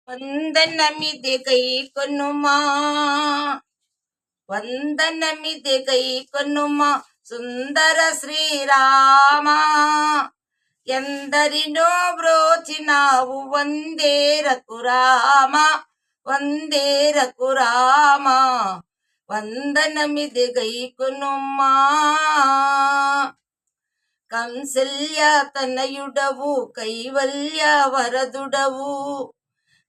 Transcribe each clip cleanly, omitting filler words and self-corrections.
వందనమిది గై కొనుమా వందనమిది గై కొనుమా సుందర శ్రీరామ ఎందరినో బ్రోచినావు వందే రఘురామ వందే రఘురామ వందనమిది గై కొనుమా కంసల్య తనయుడవు కైవల్య వరదుడవు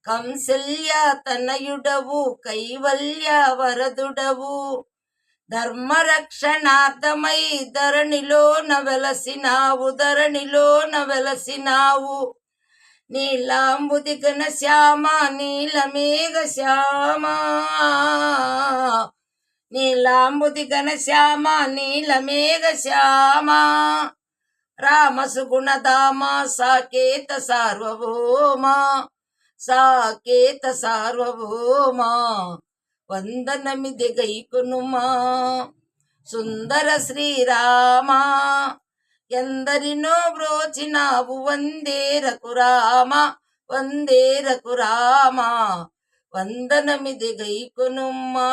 కంసల్య తనయుడవు కైవల్య వరదుడవు ధర్మరక్షణార్థమై ధరణిలోన వెలసినావు నీలాంబుది ఘన శ్యామ నీలమేఘ శ్యామ నీలాంబుది ఘన శ్యామ నీలమేఘ శ్యామ రామసుగుణధామ సాకేత సార్వభౌమ సాకేత సార్వభౌమ వందనమిది గై కొనుమా సుందర శ్రీరామ ఎందరినో బ్రోచినావు వందే రఘురామ వందే రఘురామ వందనమిది గై కొనుమా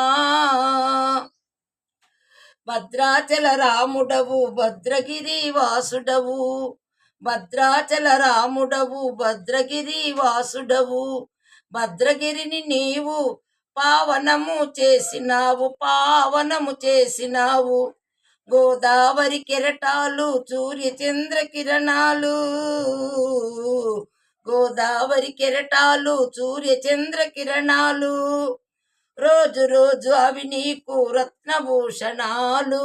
భద్రాచల రాముడవు భద్రగిరి వాసుడవు భద్రాచల రాముడవు భద్రగిరి వాసుడవు భద్రగిరిని నీవు పావనము చేసినావు గోదావరి కెరటాలు సూర్యచంద్ర కిరణాలు గోదావరి కెరటాలు సూర్యచంద్ర కిరణాలు రోజు రోజు అవి నీకు రత్నభూషణాలు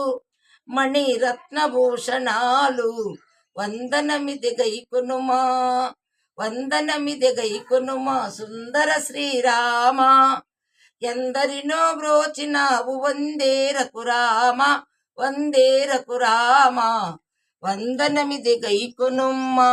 మణి రత్నభూషణాలు వందనమిది గై కొనుమా వందనమిది గై కొనుమా సుందర శ్రీరామ ఎందరినో బ్రోచినావు వందే రఘురామ వందే రఘురామ వందనమిది గై కొనుమా